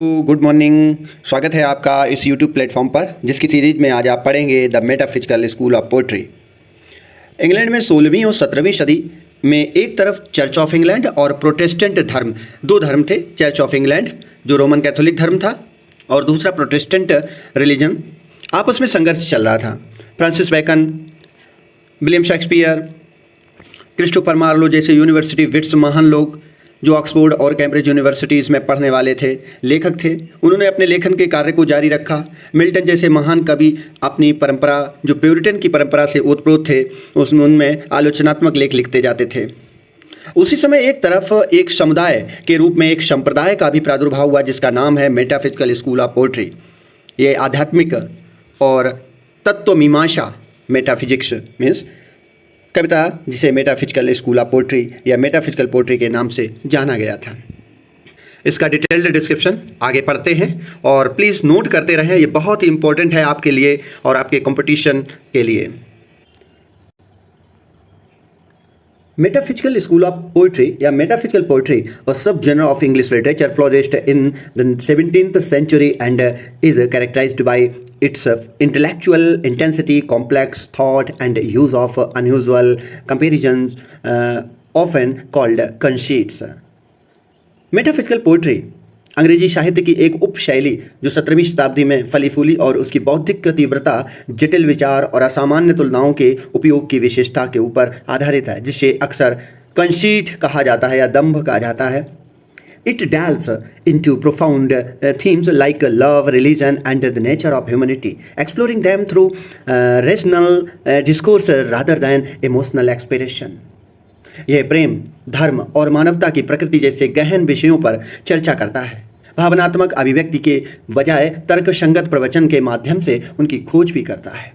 Good morning. स्वागत है आपका इस यूट्यूब प्लेटफॉर्म पर, जिसकी सीरीज में आज आप पढ़ेंगे the metaphysical school of poetry. England में 16वीं और 17वीं सदी में एक तरफ चर्च ऑफ इंग्लैंड और प्रोटेस्टेंट धर्म, दो धर्म थे। चर्च ऑफ इंग्लैंड जो रोमन कैथोलिक धर्म था और दूसरा प्रोटेस्टेंट रिलीजन, आपस में संघर्ष चल रहा था। Francis Bacon, William Shakespeare, Christopher Marlowe जैसे यूनिवर्सिटी विट्स महान लोग जो ऑक्सफोर्ड और कैम्ब्रिज यूनिवर्सिटीज़ में पढ़ने वाले थे, लेखक थे, उन्होंने अपने लेखन के कार्य को जारी रखा। मिल्टन जैसे महान कवि अपनी परंपरा, जो प्यूरिटन की परंपरा से ओतप्रोत थे, उसमें उनमें आलोचनात्मक लेख लिखते जाते थे। उसी समय एक तरफ एक समुदाय के रूप में एक संप्रदाय का भी प्रादुर्भाव हुआ, जिसका नाम है मेटाफिजिकल स्कूल ऑफ पोइट्री। ये आध्यात्मिक और तत्वमीमांसा, मेटाफिजिक्स मीन्स कविता, जिसे मेटाफिजिकल स्कूल ऑफ पोइट्री या मेटाफिजिकल पोइट्री के नाम से जाना गया था। इसका डिटेल्ड डिस्क्रिप्शन आगे पढ़ते हैं और प्लीज़ नोट करते रहें, ये बहुत ही इंपॉर्टेंट है आपके लिए और आपके कंपटीशन के लिए। Metaphysical school of poetry या metaphysical poetry, a subgenre of English literature, flourished in the 17th century and is characterized by its intellectual intensity, complex thought, and use of unusual comparisons, often called conceits. Metaphysical poetry अंग्रेजी साहित्य की एक उपशैली जो 17वीं शताब्दी में फली फूली और उसकी बौद्धिक तीव्रता, जटिल विचार और असामान्य तुलनाओं के उपयोग की विशेषता के ऊपर आधारित है, जिसे अक्सर कंसीट कहा जाता है या दंभ कहा जाता है। It delves into profound themes like love, religion, and the nature of humanity, exploring them through rational discourse rather than emotional expression. यह प्रेम, धर्म और मानवता की प्रकृति जैसे गहन विषयों पर चर्चा करता है, भावनात्मक अभिव्यक्ति के बजाय तर्कसंगत प्रवचन के माध्यम से उनकी खोज भी करता है।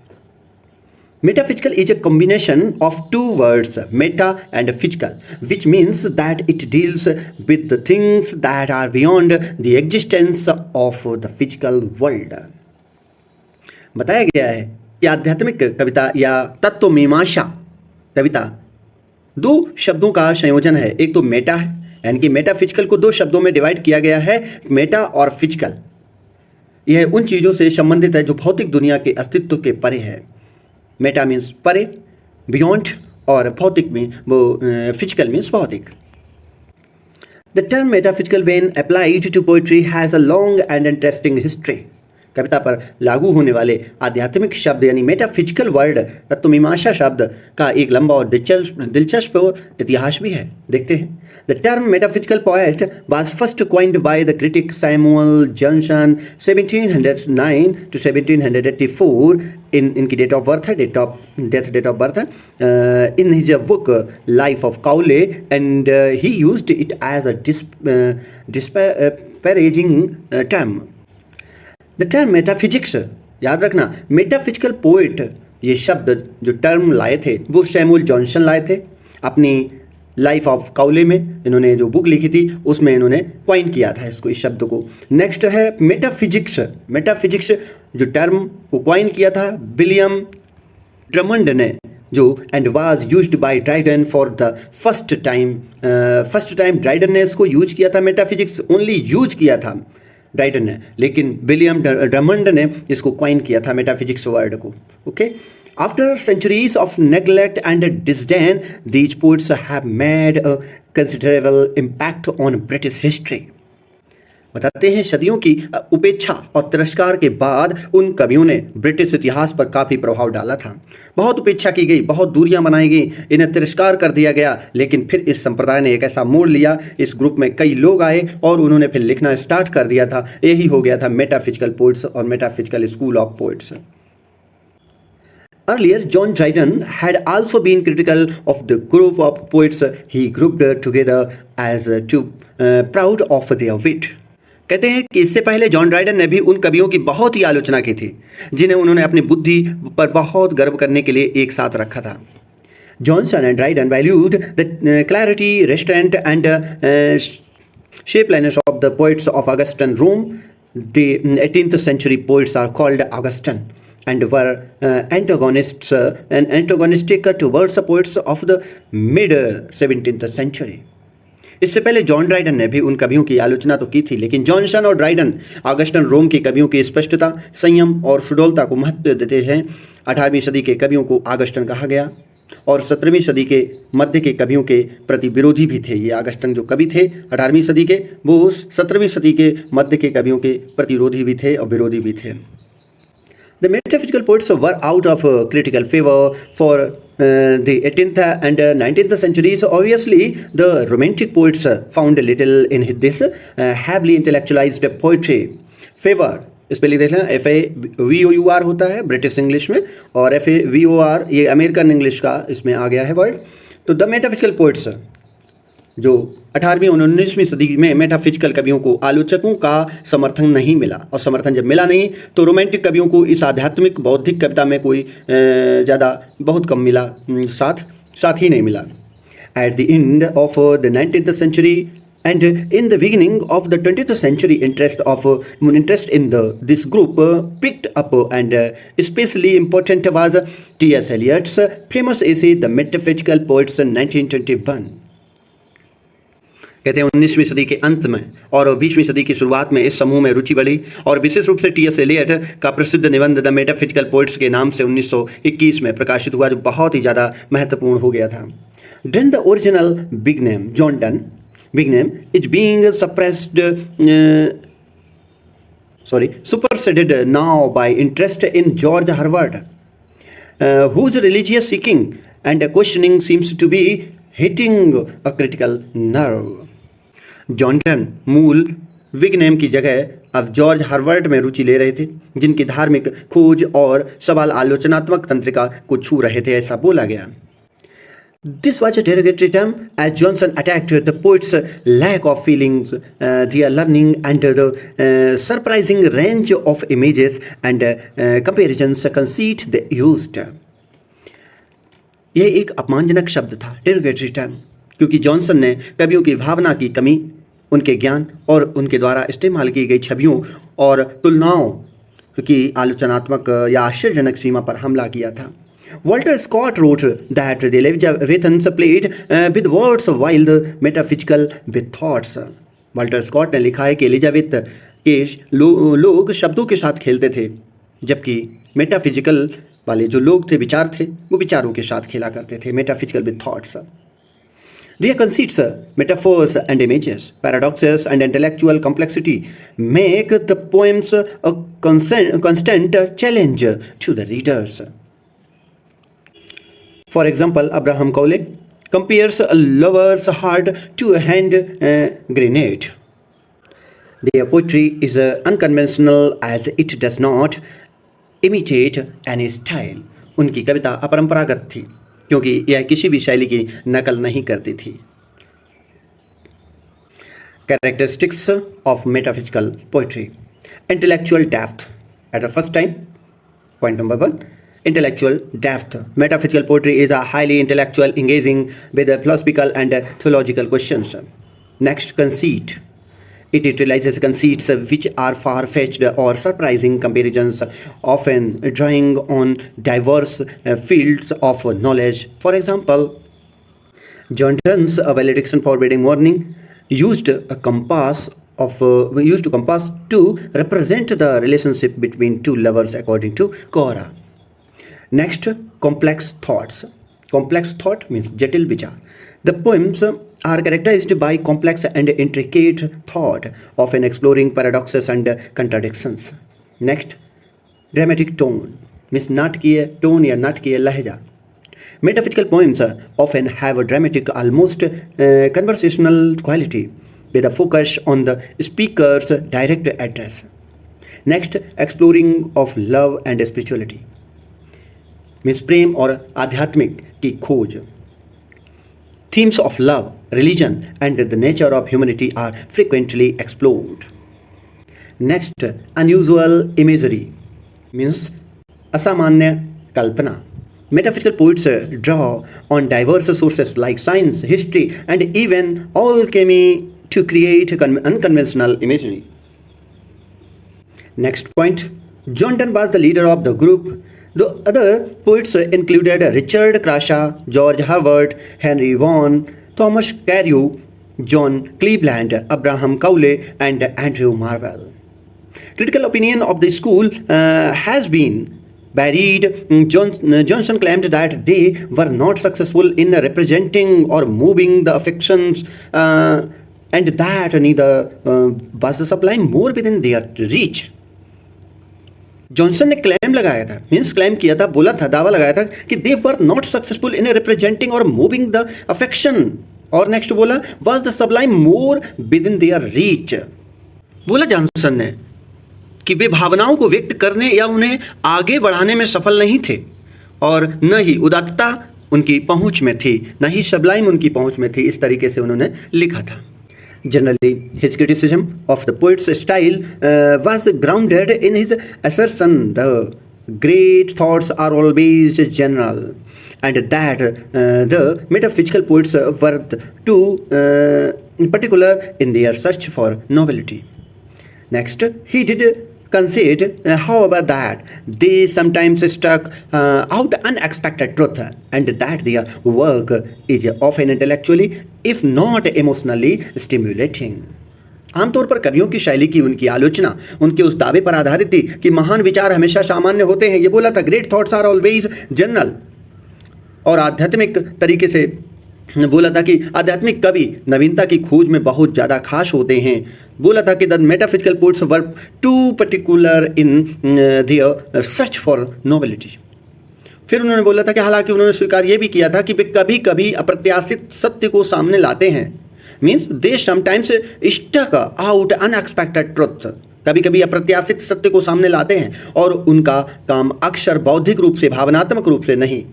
Metaphysical is a combination of two words, meta and physical, which means that it deals with the things that are beyond the existence of the physical world. बताया गया है कि आध्यात्मिक कविता या तत्वमीमांसा कविता दो शब्दों का संयोजन है। एक तो मेटा है, यानी कि मेटाफिजिकल को दो शब्दों में डिवाइड किया गया है, मेटा और फिजिकल। यह उन चीज़ों से संबंधित है जो भौतिक दुनिया के अस्तित्व के परे है। मेटा मीन्स परे, बियॉन्ड, और भौतिक में वो फिजिकल मीन्स भौतिक। The term metaphysical when applied to poetry has a long and interesting history. कविता पर लागू होने वाले आध्यात्मिक शब्द यानी मेटाफिजिकल वर्ड, तत्वमीमांसा शब्द का एक लंबा और दिलचस्प इतिहास भी है। देखते हैं। The term metaphysical poet was first coined by the critic Samuel Johnson 1709 to 1784 इनकी डेट ऑफ बर्थ है, date of birth in his book Life of Cowley, and he used it as a disparaging term. The term metaphysics, याद रखना, metaphysical poet, ये शब्द जो term लाए थे वो सैमुअल जॉनसन लाए थे अपनी लाइफ ऑफ काउले में। इन्होंने जो बुक लिखी थी उसमें इन्होंने क्वाइन किया था इस शब्द को। नेक्स्ट है मेटाफिजिक्स। मेटाफिजिक्स जो टर्म को क्वाइन किया था विलियम ड्रमंड ने, जो and was used by Dryden for the first time Dryden ने इसको यूज किया था। मेटाफिजिक्स ओनली यूज किया था ड्राइडन ने, लेकिन विलियम ड्रमंड ने इसको क्वाइन किया था मेटाफिजिक्स वर्ड को। Okay, after centuries of neglect and disdain these poets have made a considerable impact on British history. बताते हैं सदियों की उपेक्षा और तिरस्कार के बाद उन कवियों ने ब्रिटिश इतिहास पर काफ़ी प्रभाव डाला था। बहुत उपेक्षा की गई, बहुत दूरियां बनाई गई, इन्हें तिरस्कार कर दिया गया, लेकिन फिर इस संप्रदाय ने एक ऐसा मोड़ लिया, इस ग्रुप में कई लोग आए और उन्होंने फिर लिखना स्टार्ट कर दिया था। यही हो गया था मेटाफिजिकल पोइट्स और metaphysical school of poets. Earlier, John Dryden had also been critical of the group of poets he grouped together as too proud of their wit. कहते हैं कि इससे पहले जॉन ड्राइडन ने भी उन कवियों की बहुत ही आलोचना की थी जिन्हें उन्होंने अपनी बुद्धि पर बहुत गर्व करने के लिए एक साथ रखा था। Johnson and Dryden valued the clarity, restraint and shapeliness of the poets of Augustan Rome. The 18th century poets are called Augustan and were antagonistic towards the poets of the mid 17th century. इससे पहले John Dryden ने भी उन कवियों की आलोचना तो की थी, लेकिन जॉनसन और ड्राइडन ऑगस्टन रोम के कवियों की स्पष्टता, संयम और सुडौलता को महत्व देते हैं। 18वीं सदी के कवियों को ऑगस्टन कहा गया और 17वीं सदी के मध्य के कवियों के प्रति विरोधी भी थे। ये ऑगस्टन जो कवि थे 18वीं सदी के, वो 17वीं सदी के मध्य के कवियों के प्रतिरोधी भी थे और विरोधी भी थे। The metaphysical poets were out of critical favor for the 18th and 19th centuries. Obviously, the romantic poets found little in this heavily intellectualized poetry. Favor इस पे लिख देख लें, FAVOUR होता है ब्रिटिश इंग्लिश में, और FAVOR ये अमेरिकन इंग्लिश का इसमें आ गया है वर्ड। तो द मेटाफिजिकल पोइट्स जो 18वीं और 19वीं सदी में मेटाफिजिकल कवियों को आलोचकों का समर्थन नहीं मिला, और समर्थन जब मिला नहीं तो रोमांटिक कवियों को इस आध्यात्मिक बौद्धिक कविता में कोई ज़्यादा बहुत कम मिला, साथ ही नहीं मिला। At the end of the 19th century and in the beginning of the 20th century, interest in this group picked up, and especially important was T.S. Eliot's famous essay The Metaphysical Poets in 1921। कहते हैं 19वीं सदी के अंत में और 20वीं सदी की शुरुआत में इस समूह में रुचि बढ़ी, और विशेष रूप से टी.एस. एलियट का प्रसिद्ध निबंध द मेटाफिजिकल पोइट्स के नाम से 1921 में प्रकाशित हुआ, जो बहुत ही ज़्यादा महत्वपूर्ण हो गया था। Then the original big name, John Donne, big name is being superseded now by interest in George Herbert, whose religious seeking and questioning seems to be hitting a critical nerve। John Donne मूल wig name की जगह अब George Harvard में रुचि ले रहे थे, जिनकी धार्मिक खोज और सवाल आलोचनात्मक तंत्रिका को छू रहे थे, ऐसा बोला गया। This was a derogatory term as Johnson attacked the poet's lack of feelings, their learning, and the surprising range of images and comparisons conceit they used। यह एक अपमानजनक शब्द था, derogatory term, क्योंकि जॉनसन ने कवियों की भावना की कमी, उनके ज्ञान और उनके द्वारा इस्तेमाल की गई छवियों और तुलनाओं की आलोचनात्मक या आश्चर्यजनक सीमा पर हमला किया था। Walter Scott wrote that the Elizabethans played with words while the metaphysical with thoughts। Walter Scott ने लिखा है कि एलिजाबेथ के लोग शब्दों के साथ खेलते थे, जबकि मेटाफिजिकल वाले जो लोग थे, विचार थे, वो विचारों के साथ खेला करते थे, metaphysical with thoughts. Their conceits, metaphors and images, paradoxes and intellectual complexity make the poems a constant challenge to the readers। For example, Abraham Cowley compares a lover's heart to a hand grenade। Their poetry is unconventional as it does not imitate any style। उनकी कविता अपरंपरागत थी क्योंकि यह किसी भी शैली की नकल नहीं करती थी। Characteristics of metaphysical poetry: intellectual depth at the first time। Point number 1, intellectual depth। Metaphysical poetry is a highly intellectual, engaging with philosophical and theological questions। Next, conceit। It utilizes conceits which are far-fetched or surprising comparisons, often drawing on diverse fields of knowledge। For example, John Donne's valediction forbidding morning used a compass to represent the relationship between two lovers according to Cora। Next, complex thoughts। Complex thought means जटिल विचार। The poems are characterized by complex and intricate thought, often exploring paradoxes and contradictions। Next, dramatic tone means नाटकीय tone या नाटकीय लहजा। Metaphysical poems often have a dramatic, almost conversational quality, with a focus on the speaker's direct address। Next, exploring of love and spirituality means प्रेम और आध्यात्मिक की खोज। Themes of love, religion, and the nature of humanity are frequently explored। Next, unusual imagery means असामान्य कल्पना। Metaphysical poets draw on diverse sources like science, history, and even alchemy to create unconventional imagery। Next point, John Donne was the leader of the group। The other poets included Richard Crashaw, George Herbert, Henry Vaughan, Thomas Carew, John Cleveland, Abraham Cowley, and Andrew Marvell. Critical opinion of the school has been varied. Johnson claimed that they were not successful in representing or moving the affections, and that neither was the sublime more within their reach. Johnson ने claim लगाया था, means claim किया था, बोला था, दावा लगाया था कि they were not successful in representing or moving the affection, or next बोला was the sublime more within their reach. बोला जॉनसन ने कि वे भावनाओं को व्यक्त करने या उन्हें आगे बढ़ाने में सफल नहीं थे, और न ही उदात्तता उनकी पहुंच में थी, न ही सबलाइम उनकी पहुंच में थी। इस तरीके से उन्होंने लिखा था। Generally, his criticism of the poet's style was grounded in his assertion the great thoughts are always general, and that the metaphysical poets were too particular in their search for novelty. Next, he did concede, however, that they sometimes struck out unexpected truth, and that their work is often intellectually, if not emotionally, stimulating. आमतौर पर कवियों की शैली की उनकी आलोचना उनके उस दावे पर आधारित थी कि महान विचार हमेशा सामान्य होते हैं। ये बोला था, great thoughts are always general, और आध्यात्मिक तरीके से बोला था कि आध्यात्मिक कवि नवीनता की खोज में बहुत ज़्यादा खास होते हैं। बोला था कि the metaphysical poets were too particular in their search for novelty. फिर उन्होंने बोला था कि हालांकि उन्होंने स्वीकार ये भी किया था कि वे कभी कभी अप्रत्याशित सत्य को सामने लाते हैं, means they sometimes struck out unexpected truth, कभी कभी अप्रत्याशित सत्य को सामने लाते हैं, और उनका काम अक्सर बौद्धिक रूप से, भावनात्मक रूप से नहीं,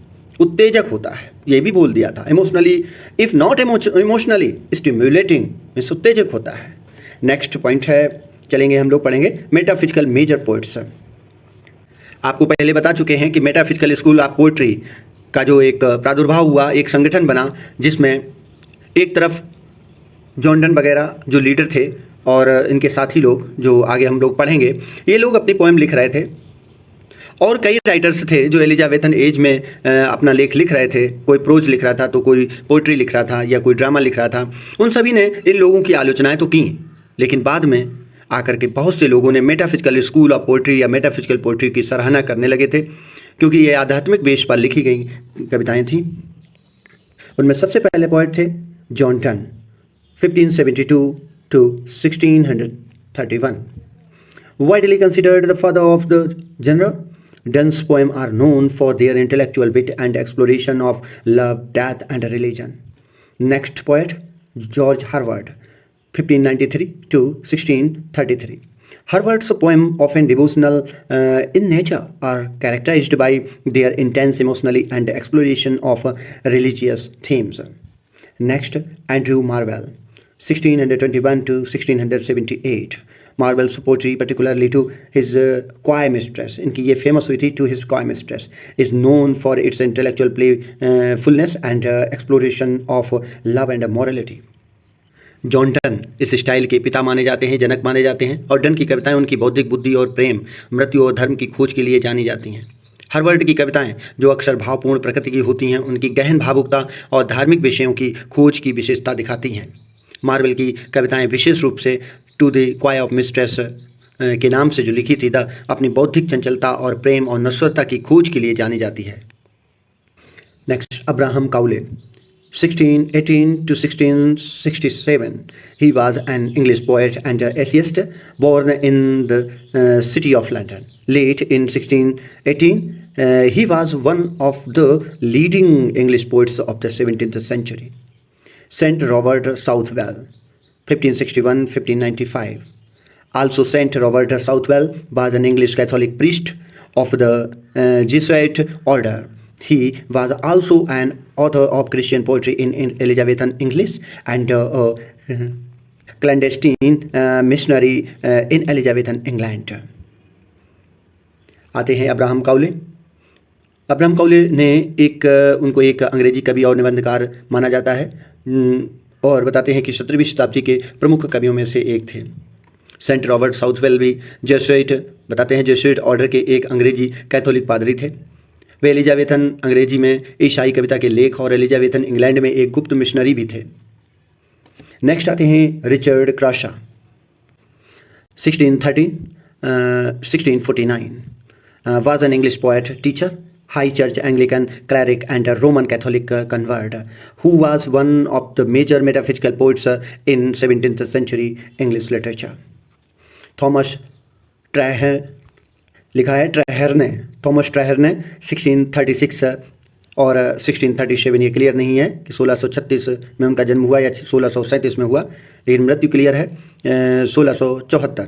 उत्तेजक होता है। ये भी बोल दिया था, emotionally if not emotionally stimulating, means उत्तेजक होता है। नेक्स्ट पॉइंट है, चलेंगे हम लोग पढ़ेंगे मेटाफिजिकल मेजर पोइट्स। आपको पहले बता चुके हैं कि मेटाफिजिकल स्कूल ऑफ पोइट्री का जो एक प्रादुर्भाव हुआ, एक संगठन बना, जिसमें एक तरफ जॉर्डन वगैरह जो लीडर थे और इनके साथी लोग जो आगे हम लोग पढ़ेंगे, ये लोग अपनी पोएम लिख रहे थे, और कई राइटर्स थे जो एलिजाबेथन एज में अपना लेख लिख रहे थे। कोई प्रोज लिख रहा था, तो कोई पोइट्री लिख रहा था, या कोई ड्रामा लिख रहा था। उन सभी ने इन लोगों की आलोचनाएं तो की, लेकिन बाद में आकर के बहुत से लोगों ने मेटाफिजिकल स्कूल ऑफ पोइट्री या मेटाफिजिकल पोइट्री की सराहना करने लगे थे, क्योंकि ये आध्यात्मिक बेस पर लिखी गई कविताएं थीं। उनमें सबसे पहले पोइट थे John Donne, 1572 to 1631, widely considered the father of the genre. Donne's poems are known for their intellectual wit and exploration of love, death, and religion. Next poet, George Herbert, 1593 to 1633. Herbert's poems, often devotional in nature, are characterized by their intense emotionality and exploration of religious themes. Next, Andrew Marvell, 1621 to 1678. Marvell's poetry, particularly to his choir mistress, इनकी ये famous हुई थी, to his choir mistress, is known for its intellectual playfulness and exploration of love and morality. John Donne इस style के पिता माने जाते हैं, जनक माने जाते हैं, और डन की कविताएं उनकी बौद्धिक बुद्धि और प्रेम, मृत्यु और धर्म की खोज के लिए जानी जाती हैं। हर्बर्ट की कविताएं जो अक्सर भावपूर्ण प्रकृति की होती हैं, उनकी गहन भावुकता और धार्मिक विषयों की खोज की विशेषता दिखाती हैं। मार्वल की कविताएं विशेष रूप से टू द क्वाय ऑफ मिस्ट्रेस के नाम से जो लिखी थी, अपनी बौद्धिक चंचलता और प्रेम और नश्वरता की खोज के लिए जानी जाती है। Next, Abraham Cowley, 1618 to 1667. He was an English poet and essayist born in the city of London. Late in 1618, he was one of the leading English poets of the 17th century. St. Robert Southwell, 1561-1595. Also, St. Robert Southwell was an English Catholic priest of the Jesuit order. He was also an author of Christian poetry in Elizabethan English and a clandestine missionary in Elizabethan England. आते हैं Abraham Cowley. Abraham Cowley ने उनको एक अंग्रेजी कवि और निबंधकार माना जाता है, और बताते हैं कि 17वीं शताब्दी के प्रमुख कवियों में से एक थे। सेंट रॉबर्ट साउथवेल भी बताते हैं जेसुइट ऑर्डर के एक अंग्रेजी कैथोलिक पादरी थे। वे एलिजाबेथन अंग्रेजी में ईसाई कविता के लेख और एलिजाबेथन इंग्लैंड में एक गुप्त मिशनरी भी थे। नेक्स्ट आते हैं Richard Crashaw 1649 was an English poet, teacher, high church Anglican cleric and a Roman Catholic convert who was one of the major metaphysical poets in 17th century English literature. Thomas Traherne लिखा है ट्राहर ने, Thomas ट्राहर ने 1636 और 1637, ये clear नहीं है कि 1636 में उनका जन्म हुआ या 1637 में हुआ, लेकिन मृत्यु क्लियर है 1674.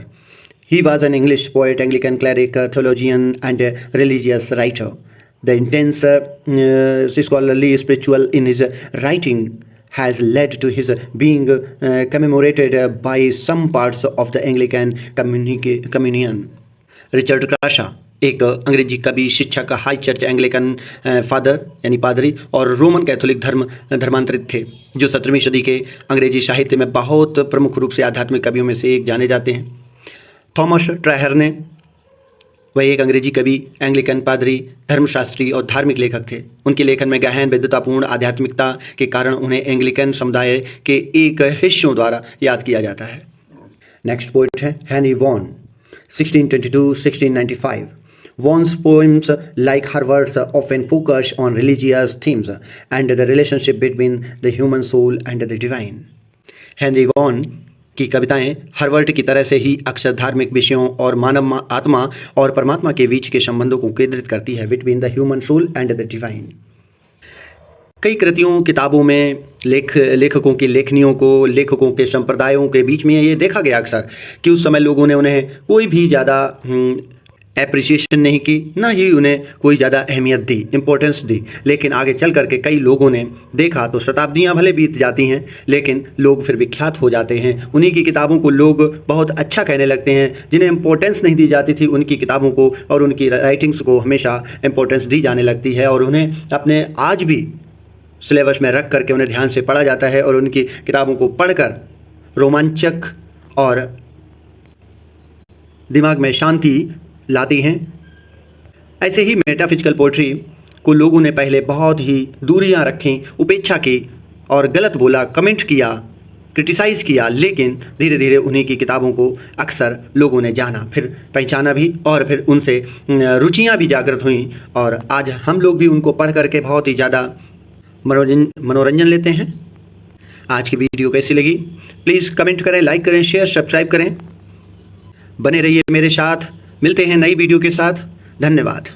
He was an English poet, Anglican cleric, theologian and religious writer. The intense scholarly spiritual in his writing has led to his being commemorated by some parts of the Anglican communion. Richard Crashaw एक अंग्रेजी कवि, शिक्षक, high church Anglican father यानी पादरी और Roman Catholic धर्मांतरित थे, जो 17वीं सदी के अंग्रेजी साहित्य में बहुत प्रमुख रूप से आध्यात्मिक कवियों में से एक जाने जाते हैं. थॉमस ट्राहर ने वह एक अंग्रेजी कवि, एंग्लिकन पादरी, धर्मशास्त्री और धार्मिक लेखक थे. उनके लेखन में गहन विद्वतापूर्ण आध्यात्मिकता के कारण उन्हें एंग्लिकन समुदाय के एक हिस्सों द्वारा याद किया जाता है. नेक्स्ट पोइट है Henry von 1622-1695. Vaughan's poems, like her words, often focus on religious themes and the relationship between the human soul and the divine. Henry Vaughan की कविताएं हरवर्ट की तरह से ही अक्सर धार्मिक विषयों और मानव आत्मा और परमात्मा के बीच के संबंधों को केंद्रित करती है, between the human soul and the divine. कई कृतियों किताबों में लेखकों की लेखनियों को लेखकों के संप्रदायों के बीच में ये देखा गया अक्सर कि उस समय लोगों ने उन्हें कोई भी ज़्यादा एप्रिसिएशन नहीं की, ना ही उन्हें कोई ज़्यादा अहमियत दी, इम्पोर्टेंस दी. लेकिन आगे चल करके कई लोगों ने देखा तो शताब्दियाँ भले बीत जाती हैं, लेकिन लोग फिर विख्यात हो जाते हैं. उन्हीं की किताबों को लोग बहुत अच्छा कहने लगते हैं. जिन्हें इम्पोर्टेंस नहीं दी जाती थी, उनकी किताबों को और उनकी राइटिंग्स को हमेशा इम्पोर्टेंस दी जाने लगती है और उन्हें अपने आज भी सिलेबस में रख करके उन्हें ध्यान से पढ़ा जाता है और उनकी किताबों को पढ़कर रोमांचक और दिमाग में शांति लाती हैं. ऐसे ही मेटाफिजिकल पोइट्री को लोगों ने पहले बहुत ही दूरियां रखीं, उपेक्षा की और गलत बोला, कमेंट किया, क्रिटिसाइज़ किया, लेकिन धीरे धीरे उन्हीं की किताबों को अक्सर लोगों ने जाना, फिर पहचाना भी और फिर उनसे रुचियाँ भी जागृत हुई और आज हम लोग भी उनको पढ़ करके बहुत ही ज़्यादा मनोरंजन लेते हैं. आज की वीडियो कैसी लगी प्लीज़ कमेंट करें, लाइक करें, शेयर, सब्सक्राइब करें. बने रहिए मेरे साथ. मिलते हैं नई वीडियो के साथ. धन्यवाद.